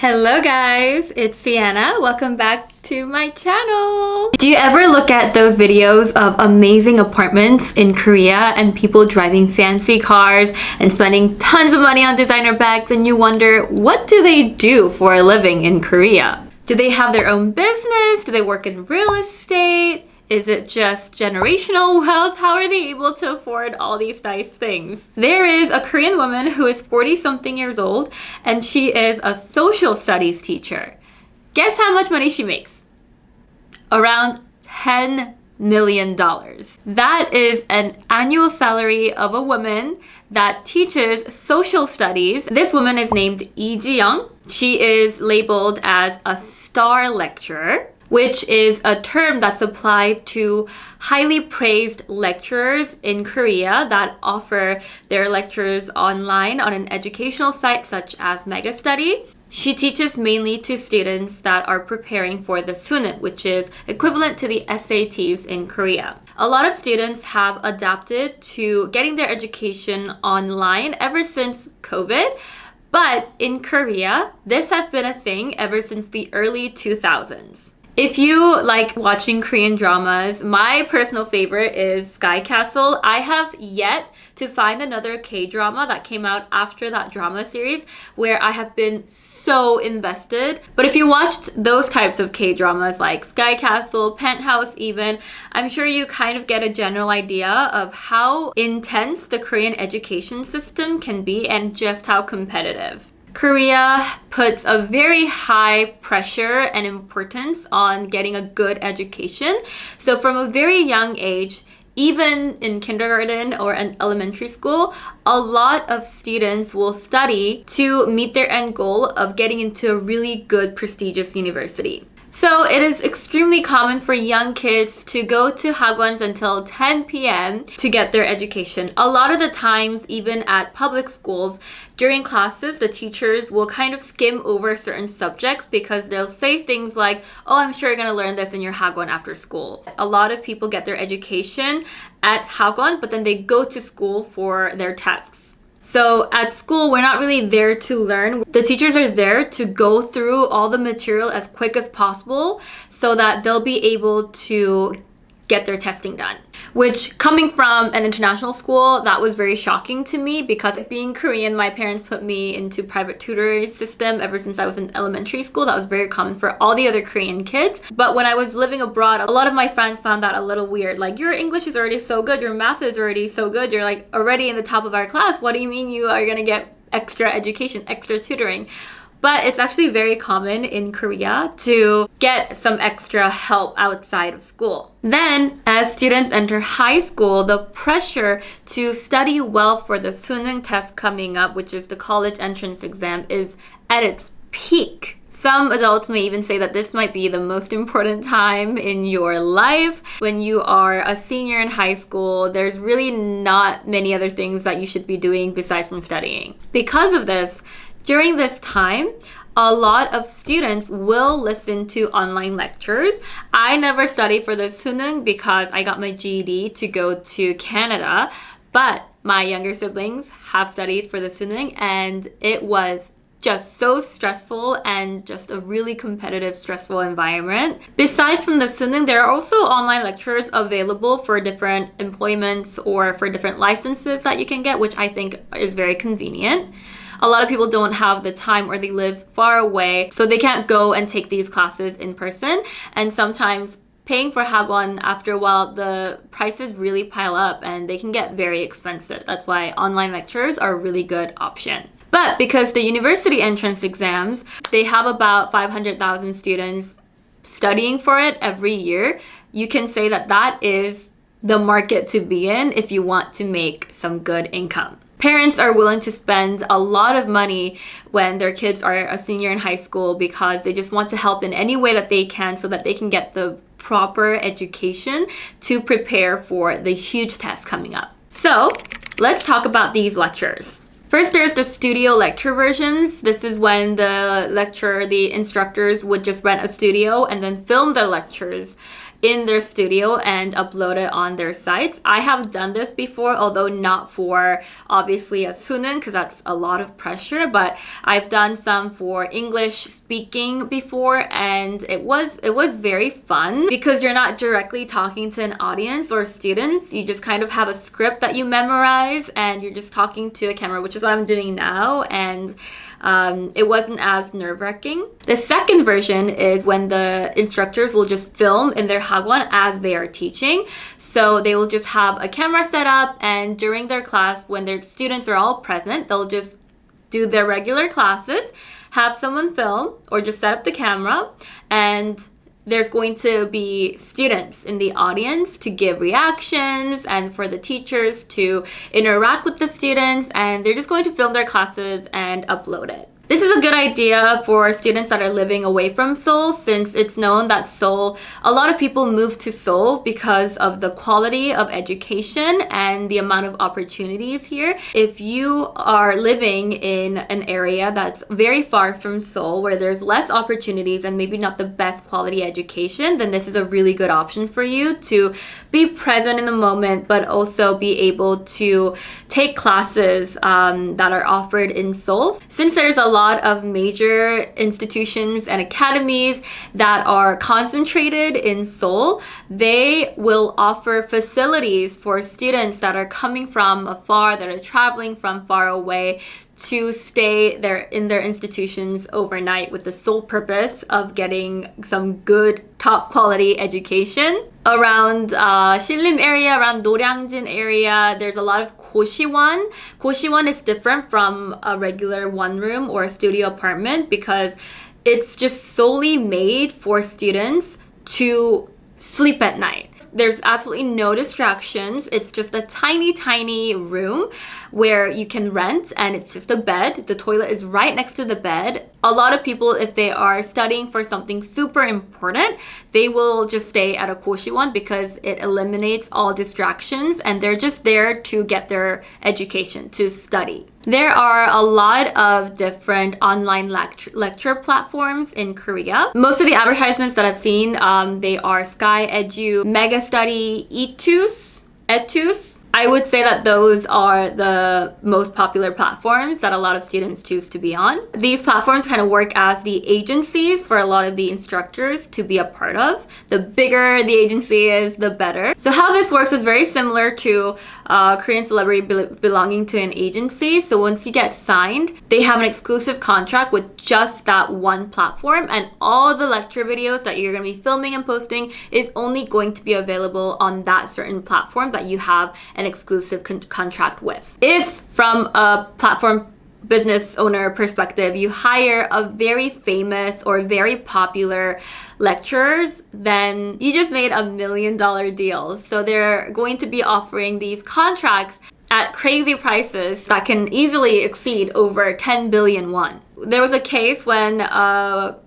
Hello guys, it's Sienna. Welcome back to my channel. Do you ever look at those videos of amazing apartments in Korea and people driving fancy cars and spending tons of money on designer bags, and you wonder, what do they do for a living in Korea? Do they have their own business? Do they work in real estate? Is it just generational wealth? How are they able to afford all these nice things? There is a Korean woman who is 40-something years old, and she is a social studies teacher. Guess how much money she makes? Around $10 million. That is an annual salary of a woman that teaches social studies. This woman is named EEG Young. She is labeled as a star lecturer, which is a term that's applied to highly praised lecturers in Korea that offer their lectures online on an educational site such as Megastudy. She teaches mainly to students that are preparing for the suneung, which is equivalent to the SATs in Korea. A lot of students have adapted to getting their education online ever since COVID. But in Korea, this has been a thing ever since the early 2000s. If you like watching Korean dramas, my personal favorite is Sky Castle. I have yet to find another K-drama that came out after that drama series where I have been so invested. But if you watched those types of K-dramas like Sky Castle, Penthouse even, I'm sure you kind of get a general idea of how intense the Korean education system can be and just how competitive. Korea puts a very high pressure and importance on getting a good education. So from a very young age, even in kindergarten or in elementary school, a lot of students will study to meet their end goal of getting into a really good, prestigious university. So it is extremely common for young kids to go to hagwons until 10 p.m. to get their education. A lot of the times, even at public schools, during classes, the teachers will kind of skim over certain subjects because they'll say things like, oh, I'm sure you're going to learn this in your hagwon after school. A lot of people get their education at hagwon, but then they go to school for their tests. So at school, we're not really there to learn. The teachers are there to go through all the material as quick as possible so that they'll be able to get their testing done. Which, coming from an international school, that was very shocking to me because being Korean, my parents put me into private tutoring system ever since I was in elementary school. That was very common for all the other Korean kids. But when I was living abroad, a lot of my friends found that a little weird. Like, your English is already so good, your math is already so good, you're like already in the top of our class. What do you mean you are gonna get extra education, extra tutoring? But it's actually very common in Korea to get some extra help outside of school. Then, as students enter high school, the pressure to study well for the suneung test coming up, which is the college entrance exam, is at its peak. Some adults may even say that this might be the most important time in your life. When you are a senior in high school, there's really not many other things that you should be doing besides from studying. Because of this, during this time, a lot of students will listen to online lectures. I never studied for the suneung because I got my GED to go to Canada, but my younger siblings have studied for the suneung, and it was just so stressful and just a really competitive, stressful environment. Besides from the suneung, there are also online lectures available for different employments or for different licenses that you can get, which I think is very convenient. A lot of people don't have the time or they live far away, so they can't go and take these classes in person. And sometimes paying for hagwon, after a while, the prices really pile up and they can get very expensive. That's why online lectures are a really good option. But because the university entrance exams, they have about 500,000 students studying for it every year, you can say that that is the market to be in if you want to make some good income. Parents are willing to spend a lot of money when their kids are a senior in high school because they just want to help in any way that they can so that they can get the proper education to prepare for the huge test coming up. So let's talk about these lectures. First, there's the studio lecture versions. This is when the instructors would just rent a studio and then film their lectures in their studio and upload it on their sites. I have done this before, although not for obviously a sunan because that's a lot of pressure, but I've done some for English speaking before, and it was very fun because you're not directly talking to an audience or students. You just kind of have a script that you memorize and you're just talking to a camera, which is what I'm doing now, and it wasn't as nerve-wracking. The second version is when the instructors will just film in their hagwon as they are teaching. So they will just have a camera set up, and during their class, when their students are all present, they'll just do their regular classes, have someone film or just set up the camera, and there's going to be students in the audience to give reactions and for the teachers to interact with the students, and they're just going to film their classes and upload it. This is a good idea for students that are living away from Seoul, since it's known that Seoul, a lot of people move to Seoul because of the quality of education and the amount of opportunities here. If you are living in an area that's very far from Seoul, where there's less opportunities and maybe not the best quality education, then this is a really good option for you to be present in the moment, but also be able to take classes that are offered in Seoul. Since there's a lot of major institutions and academies that are concentrated in Seoul, they will offer facilities for students that are coming from afar, that are traveling from far away, to stay there in their institutions overnight with the sole purpose of getting some good top quality education. Around Sinlim area, around Noryangjin area, there's a lot of 고시원. 고시원 is different from a regular one room or a studio apartment because it's just solely made for students to sleep at night. There's absolutely no distractions. It's just a tiny, tiny room where you can rent, and it's just a bed. The toilet is right next to the bed. A lot of people, if they are studying for something super important, they will just stay at a 고시원 because it eliminates all distractions, and they're just there to get their education, to study. There are a lot of different online lecture platforms in Korea. Most of the advertisements that I've seen, they are Sky Edu, Mega Study, Etus. I would say that those are the most popular platforms that a lot of students choose to be on. These platforms kind of work as the agencies for a lot of the instructors to be a part of. The bigger the agency is, the better. So how this works is very similar to Korean celebrity belonging to an agency. So once you get signed, they have an exclusive contract with just that one platform, and all the lecture videos that you're going to be filming and posting is only going to be available on that certain platform that you have an exclusive contract with. If from a platform business owner perspective, you hire a very famous or very popular lecturers, then you just made $1 million deals. So they're going to be offering these contracts at crazy prices that can easily exceed over 10 billion won. There was a case when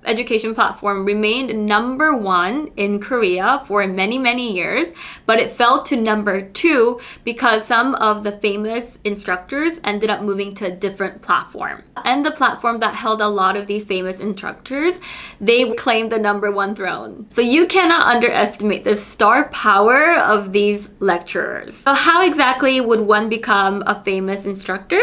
education platform remained #1 in Korea for many, many years, but it fell to #2 because some of the famous instructors ended up moving to a different platform. And the platform that held a lot of these famous instructors, they claimed the #1 throne. So you cannot underestimate the star power of these lecturers. So how exactly would one become a famous instructor?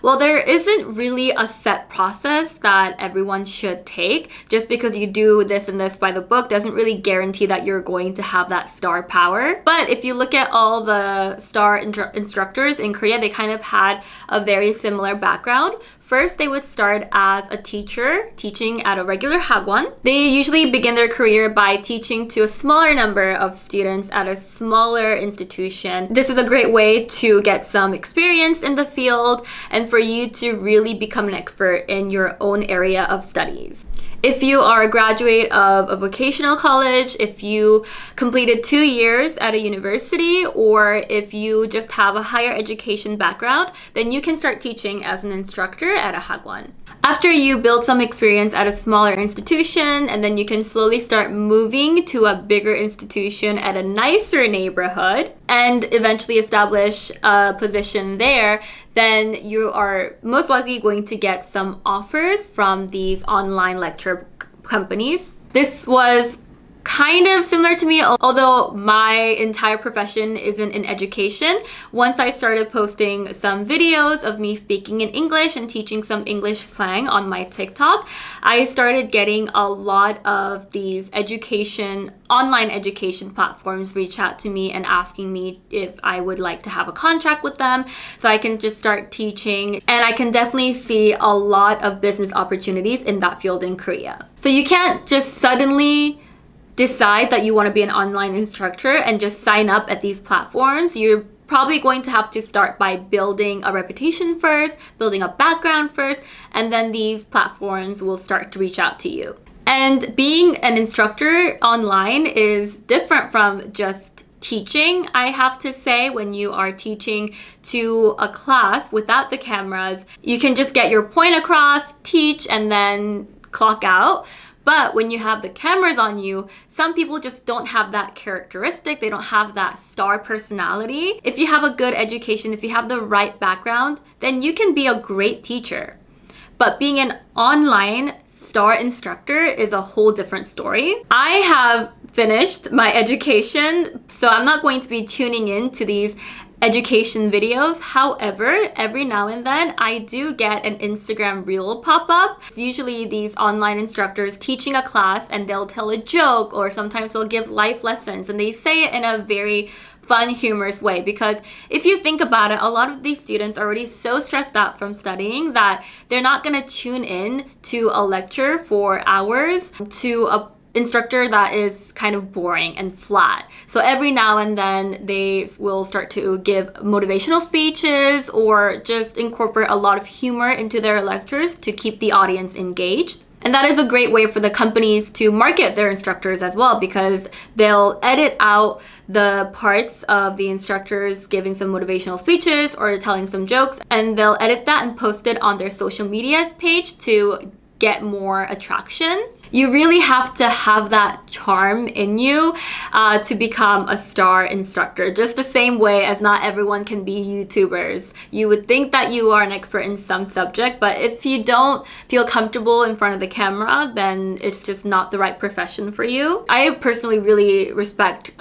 Well, there isn't really a set process that everyone should take. Just because you do this and this by the book doesn't really guarantee that you're going to have that star power. But if you look at all the star instructors in Korea, they kind of had a very similar background. First, they would start as a teacher, teaching at a regular hagwon. They usually begin their career by teaching to a smaller number of students at a smaller institution. This is a great way to get some experience in the field and for you to really become an expert in your own area of studies. If you are a graduate of a vocational college, if you completed 2 years at a university, or if you just have a higher education background, then you can start teaching as an instructor at a hagwon. After you build some experience at a smaller institution, and then you can slowly start moving to a bigger institution at a nicer neighborhood and eventually establish a position there, then you are most likely going to get some offers from these online lecture companies. This was kind of similar to me, although my entire profession isn't in education. Once I started posting some videos of me speaking in English and teaching some English slang on my TikTok, I started getting a lot of these online education platforms reach out to me and asking me if I would like to have a contract with them so I can just start teaching. And I can definitely see a lot of business opportunities in that field in Korea. So you can't just suddenly decide that you want to be an online instructor and just sign up at these platforms. You're probably going to have to start by building a reputation first, building a background first, and then these platforms will start to reach out to you. And being an instructor online is different from just teaching, I have to say. When you are teaching to a class without the cameras, you can just get your point across, teach, and then clock out. But when you have the cameras on you, some people just don't have that characteristic. They don't have that star personality. If you have a good education, if you have the right background, then you can be a great teacher. But being an online star instructor is a whole different story. I have finished my education, so I'm not going to be tuning in to these education videos. However, every now and then I do get an Instagram reel pop up. It's usually these online instructors teaching a class, and they'll tell a joke, or sometimes they'll give life lessons, and they say it in a very fun, humorous way. Because if you think about it, a lot of these students are already so stressed out from studying that they're not going to tune in to a lecture for hours to a instructor that is kind of boring and flat. So every now and then they will start to give motivational speeches or just incorporate a lot of humor into their lectures to keep the audience engaged. And that is a great way for the companies to market their instructors as well, because they'll edit out the parts of the instructors giving some motivational speeches or telling some jokes, and they'll edit that and post it on their social media page to get more attraction. You really have to have that charm in you to become a star instructor. Just the same way as not everyone can be YouTubers. You would think that you are an expert in some subject, but if you don't feel comfortable in front of the camera, then it's just not the right profession for you. I personally really respect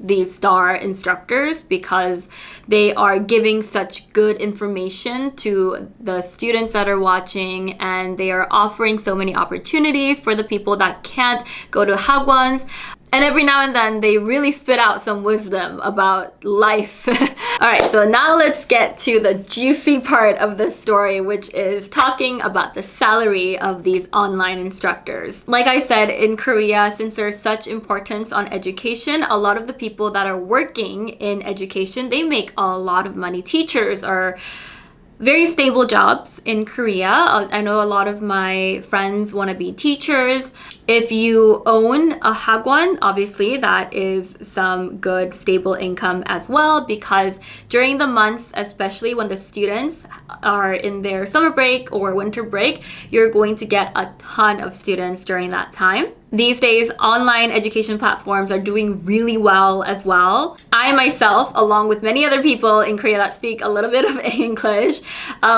these star instructors because they are giving such good information to the students that are watching, and they are offering so many opportunities for the people that can't go to hagwons. And every now and then they really spit out some wisdom about life. All right, so now let's get to the juicy part of the story, which is talking about the salary of these online instructors. Like I said, in Korea, since there's such importance on education, a lot of the people that are working in education, they make a lot of money. Teachers are very stable jobs in Korea. I know a lot of my friends want to be teachers. If you own a hagwon, obviously that is some good stable income as well, because during the months, especially when the students are in their summer break or winter break, you're going to get a ton of students during that time. These days, online education platforms are doing really well as well. I myself, along with many other people in Korea that speak a little bit of English,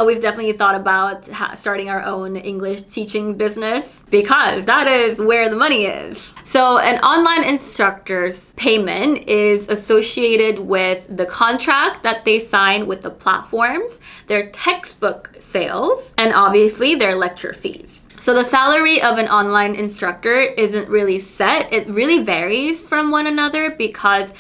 we've definitely thought about starting our own English teaching business, because that is where the money is. So an online instructor's payment is associated with the contract that they sign with the platforms, their textbook sales, and obviously their lecture fees. So the salary of an online instructor isn't really set. It really varies from one another, because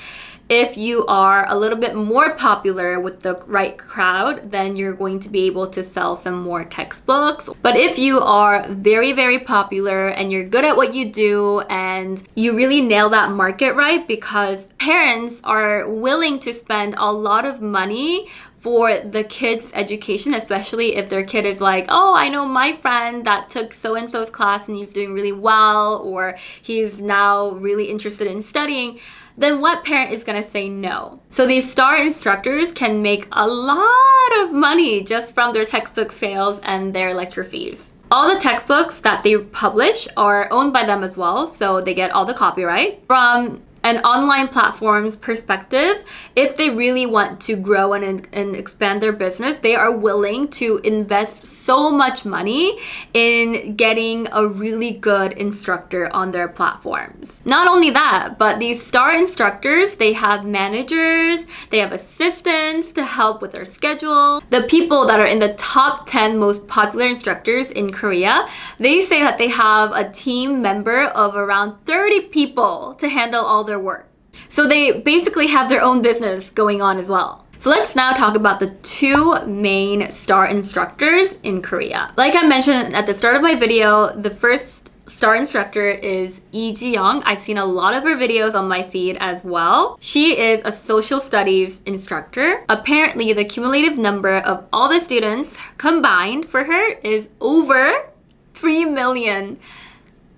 if you are a little bit more popular with the right crowd, then you're going to be able to sell some more textbooks. But if you are very, very popular and you're good at what you do and you really nail that market right, because parents are willing to spend a lot of money for the kids' education, especially if their kid is like, oh, I know my friend that took so-and-so's class and he's doing really well, or he's now really interested in studying, then what parent is going to say no? So these star instructors can make a lot of money just from their textbook sales and their lecture fees. All the textbooks that they publish are owned by them as well, so they get all the copyright. From an online platform's perspective, if they really want to grow and expand their business, they are willing to invest so much money in getting a really good instructor on their platforms. Not only that, but these star instructors, they have managers, they have assistants to help with their schedule. The people that are in the top 10 most popular instructors in Korea, they say that they have a team member of around 30 people to handle all their work. So they basically have their own business going on as well. So let's now talk about the two main star instructors in Korea. Like I mentioned at the start of my video, the first star instructor is EEG Young. I've seen a lot of her videos on my feed as well. She is a social studies instructor. Apparently, the cumulative number of all the students combined for her is over 3 million.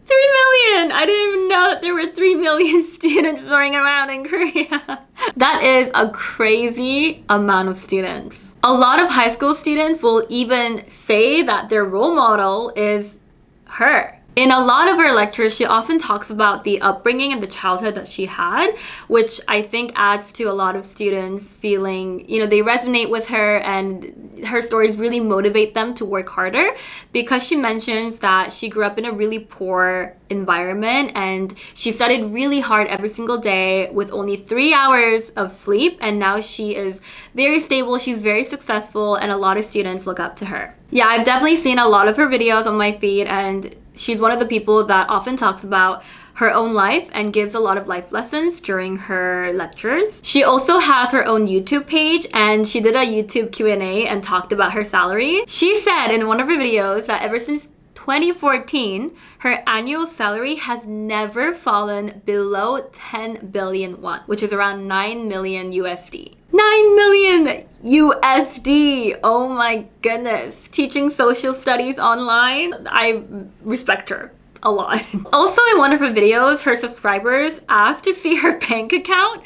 3 million! I didn't even know that there were 3 million students running around in Korea. That is a crazy amount of students. A lot of high school students will even say that their role model is her. In a lot of her lectures, she often talks about the upbringing and the childhood that she had, which I think adds to a lot of students feeling, they resonate with her, and her stories really motivate them to work harder, because she mentions that she grew up in a really poor environment and she studied really hard every single day with only 3 hours of sleep, and now she is very stable, she's very successful, and a lot of students look up to her. Yeah, I've definitely seen a lot of her videos on my feed, and she's one of the people that often talks about her own life and gives a lot of life lessons during her lectures. She also has her own YouTube page, and she did a YouTube Q&A and talked about her salary. She said in one of her videos that ever since 2014, her annual salary has never fallen below 10 billion won, which is around 9 million USD. 9 million USD! Oh my goodness. Teaching social studies online, I respect her a lot. Also, in one of her videos, her subscribers asked to see her bank account,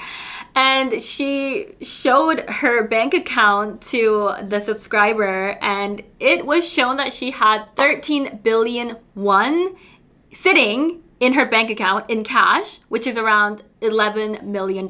and she showed her bank account to the subscriber, and it was shown that she had 13 billion won sitting in her bank account in cash, which is around $11 million.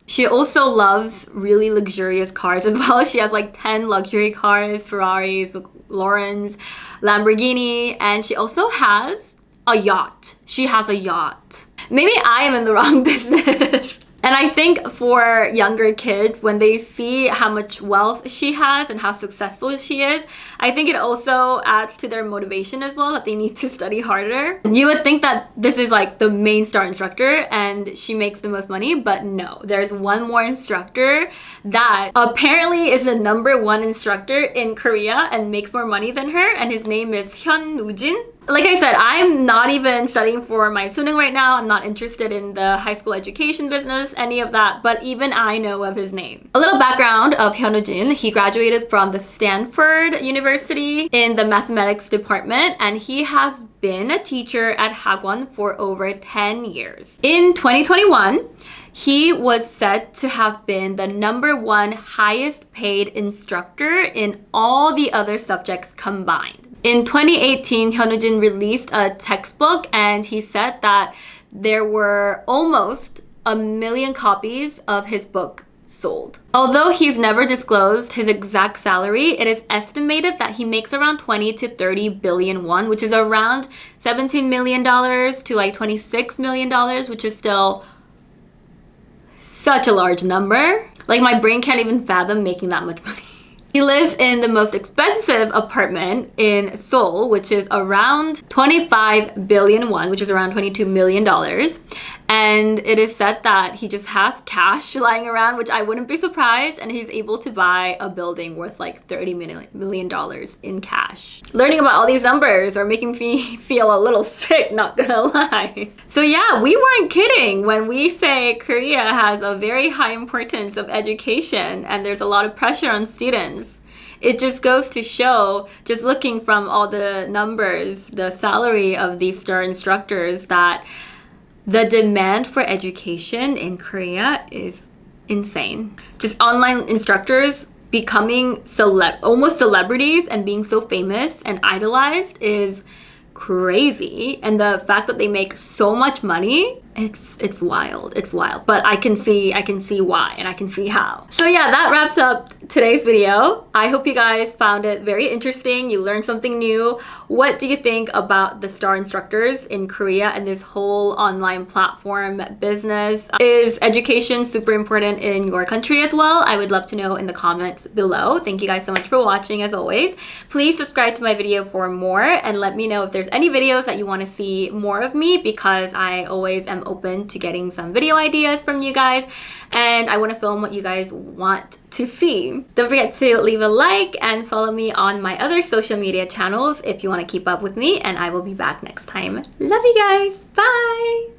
She also loves really luxurious cars as well. She has like 10 luxury cars, Ferraris, McLarens, Lamborghini, and she also has a yacht. She has a yacht. Maybe I am in the wrong business. And I think for younger kids, when they see how much wealth she has and how successful she is, I think it also adds to their motivation as well, that they need to study harder. You would think that this is like the main star instructor and she makes the most money, but no. There's one more instructor that apparently is the #1 instructor in Korea and makes more money than her, and his name is Hano Jin. Like I said, I'm not even studying for my suning right now. I'm not interested in the high school education business, any of that, but even I know of his name. A little background of Hano Jin. He graduated from the Stanford University in the mathematics department, and he has been a teacher at Hagwon for over 10 years. In 2021, he was said to have been the #1 highest paid instructor in all the other subjects combined. In 2018, Hano Jin released a textbook, and he said that there were almost 1 million copies of his book sold. Although he's never disclosed his exact salary, it is estimated that he makes around 20 to 30 billion won, which is around $17 million to like $26 million, which is still such a large number. Like, my brain can't even fathom making that much money. He lives in the most expensive apartment in Seoul, which is around 25 billion won, which is around $22 million. And it is said that he just has cash lying around, which I wouldn't be surprised, and he's able to buy a building worth like $30 million in cash. Learning about all these numbers are making me feel a little sick, not gonna lie. So yeah, we weren't kidding when we say Korea has a very high importance of education and there's a lot of pressure on students. It just goes to show, just looking from all the numbers, the salary of these star instructors, that the demand for education in Korea is insane. Just online instructors becoming almost celebrities and being so famous and idolized is crazy. And the fact that they make so much money It's wild. It's wild. But I can see why, and I can see how. So yeah, that wraps up today's video. I hope you guys found it very interesting. You learned something new. What do you think about the star instructors in Korea and this whole online platform business? Is education super important in your country as well? I would love to know in the comments below. Thank you guys so much for watching as always. Please subscribe to my video for more and let me know if there's any videos that you want to see more of me, because I always am open to getting some video ideas from you guys, and I want to film what you guys want to see. Don't forget to leave a like and follow me on my other social media channels if you want to keep up with me, and I will be back next time. Love you guys. Bye.